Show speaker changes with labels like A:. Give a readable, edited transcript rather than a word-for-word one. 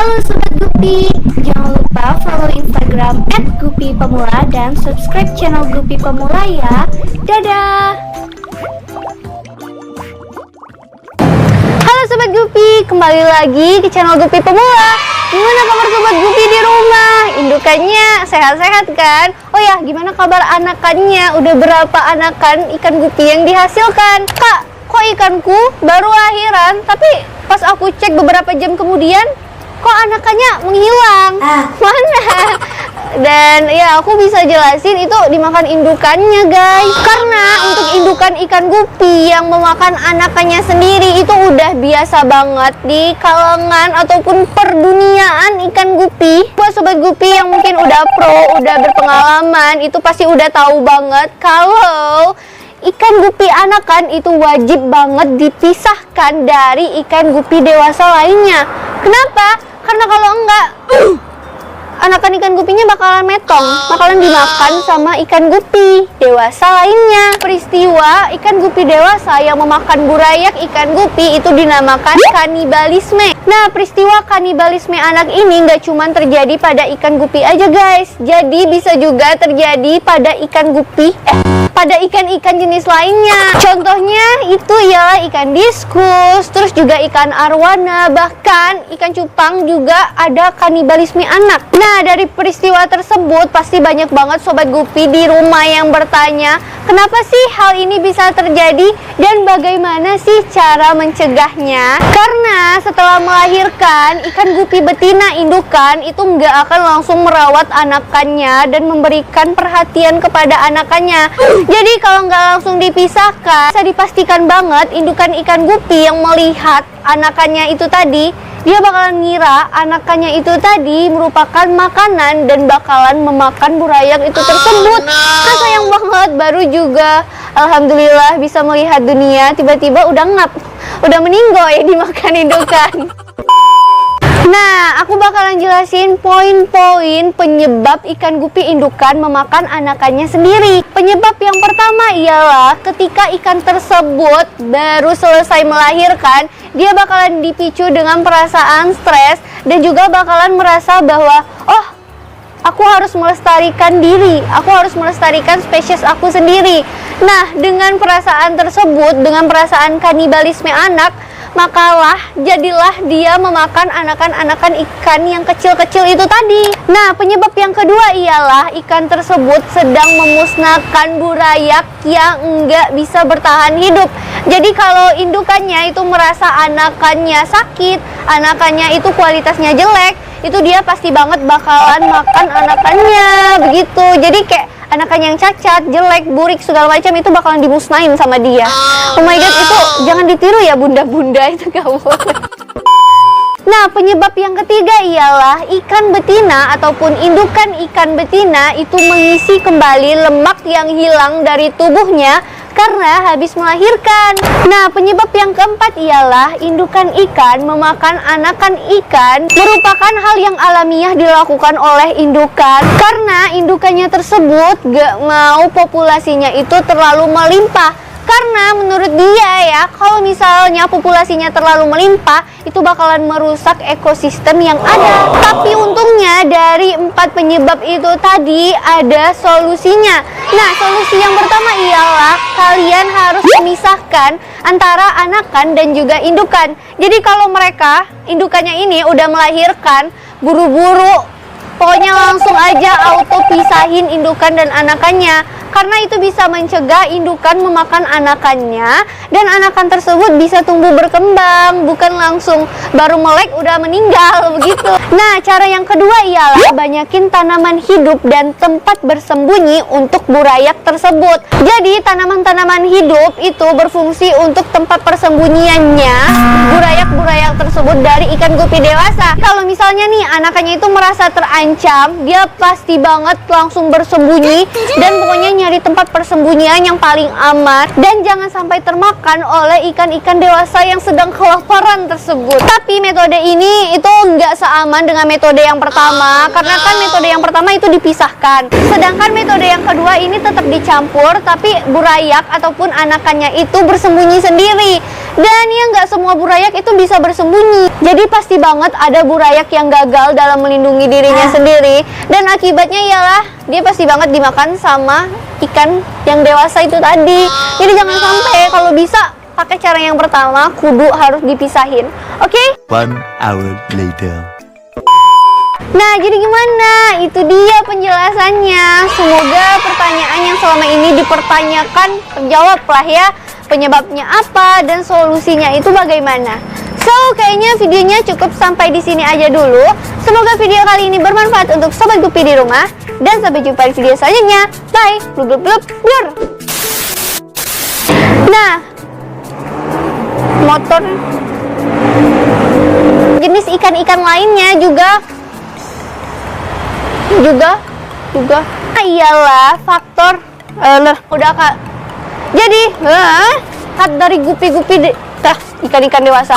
A: Halo Sobat Gupi, jangan lupa follow Instagram @gupipemula dan subscribe channel Gupi Pemula ya. Dadah! Halo Sobat Gupi, kembali lagi ke channel Gupi Pemula. Gimana kabar Sobat Gupi di rumah? Indukannya sehat-sehat kan? Oh ya, gimana kabar anakannya? Udah berapa anakan ikan gupi yang dihasilkan? Kak, kok ikanku baru lahiran, tapi pas aku cek beberapa jam kemudian, kok anakannya menghilang? Mana? Dan ya aku bisa jelasin itu dimakan indukannya guys. Karena untuk indukan ikan gupi yang memakan anakannya sendiri itu udah biasa banget di kalangan ataupun perduniaan ikan gupi. Buat Sobat Gupi yang mungkin udah pro, udah berpengalaman, itu pasti udah tahu banget kalau ikan gupi anakan itu wajib banget dipisahkan dari ikan gupi dewasa lainnya. Kenapa? Karena kalau enggak, anakan ikan gupinya bakalan metong, bakalan dimakan sama ikan gupi dewasa lainnya. Peristiwa ikan gupi dewasa yang memakan burayak ikan gupi itu dinamakan kanibalisme. Nah, peristiwa kanibalisme anak ini nggak cuma terjadi pada ikan gupi aja guys, jadi bisa juga terjadi pada ikan gupi, pada ikan-ikan jenis lainnya. Contohnya itu ialah ikan diskus, terus juga ikan arwana, bahkan ikan cupang juga ada kanibalisme anak. Nah, dari peristiwa tersebut pasti banyak banget Sobat Gupi di rumah yang bertanya, kenapa sih hal ini bisa terjadi dan bagaimana sih cara mencegahnya? Karena setelah melahirkan, ikan gupi betina indukan itu nggak akan langsung merawat anakannya dan memberikan perhatian kepada anakannya. Jadi kalau nggak langsung dipisahkan, bisa dipastikan banget indukan ikan gupi yang melihat anakannya itu tadi, dia bakalan ngira anakannya itu tadi merupakan makanan dan bakalan memakan burayak itu tersebut. Nah, sayang banget, baru juga alhamdulillah bisa melihat dunia, tiba-tiba udah ngap, udah meninggoy dimakan indukan. Nah, aku bakalan jelasin poin-poin penyebab ikan gupi indukan memakan anakannya sendiri. Penyebab yang pertama ialah ketika ikan tersebut baru selesai melahirkan, dia bakalan dipicu dengan perasaan stres dan juga bakalan merasa bahwa, oh, aku harus melestarikan diri, aku harus melestarikan spesies aku sendiri. Nah, dengan perasaan tersebut, dengan perasaan kanibalisme anak, makalah jadilah dia memakan anakan-anakan ikan yang kecil-kecil itu tadi. Nah, penyebab yang kedua ialah ikan tersebut sedang memusnahkan burayak yang enggak bisa bertahan hidup. Jadi kalau indukannya itu merasa anakannya sakit, anakannya itu kualitasnya jelek, itu dia pasti banget bakalan makan anakannya, begitu. Jadi kayak anakan yang cacat, jelek, burik, segala macam itu bakalan dimusnahin sama dia. Oh my god, itu jangan ditiru ya bunda-bunda, itu gak boleh. Nah, penyebab yang ketiga ialah ikan betina ataupun indukan ikan betina itu mengisi kembali lemak yang hilang dari tubuhnya karena habis melahirkan. Nah, penyebab yang keempat ialah indukan ikan memakan anakan ikan merupakan hal yang alamiah dilakukan oleh indukan karena indukannya tersebut gak mau populasinya itu terlalu melimpah. Karena menurut dia ya, kalau misalnya populasinya terlalu melimpah, itu bakalan merusak ekosistem yang ada. Tapi untungnya dari 4 penyebab itu tadi ada solusinya. Nah, solusi yang pertama ialah kalian harus memisahkan antara anakan dan juga indukan. Jadi kalau mereka, indukannya ini udah melahirkan, buru-buru, pokoknya langsung aja auto pisahin indukan dan anakannya. Karena itu bisa mencegah indukan memakan anakannya dan anakan tersebut bisa tumbuh berkembang, bukan langsung baru melek udah meninggal begitu. Nah, cara yang kedua ialah banyakin tanaman hidup dan tempat bersembunyi untuk burayak tersebut. Jadi tanaman-tanaman hidup itu berfungsi untuk tempat persembunyiannya burayak-burayak tersebut dari ikan gupi dewasa. Kalau misalnya nih anakannya itu merasa terancam, dia pasti banget langsung bersembunyi dan pokoknya nyari tempat persembunyian yang paling aman dan jangan sampai termakan oleh ikan-ikan dewasa yang sedang kelaparan tersebut. Tapi metode ini itu nggak seaman dengan metode yang pertama, karena kan metode yang pertama itu dipisahkan, sedangkan metode yang kedua ini tetap dicampur tapi burayak ataupun anakannya itu bersembunyi sendiri. Dan ya nggak semua burayak itu bisa bersembunyi. Jadi pasti banget ada burayak yang gagal dalam melindungi dirinya sendiri. Dan akibatnya ialah dia pasti banget dimakan sama ikan yang dewasa itu tadi. Jadi jangan sampai, kalau bisa pakai cara yang pertama, kudu harus dipisahin. Oke?
B: 1 hour later.
A: Nah, jadi gimana? Itu dia penjelasannya. Semoga pertanyaan yang selama ini dipertanyakan terjawab lah ya. Penyebabnya apa dan solusinya itu bagaimana. So, kayaknya videonya cukup sampai di sini aja dulu. Semoga video kali ini bermanfaat untuk Sobat Gupi di rumah. Dan sampai jumpa di video selanjutnya. Bye. Blub blub blub blur. Nah, motor jenis ikan-ikan lainnya juga iyalah faktor udah kak. Jadi hat dari gupi-gupi ikan-ikan dewasa.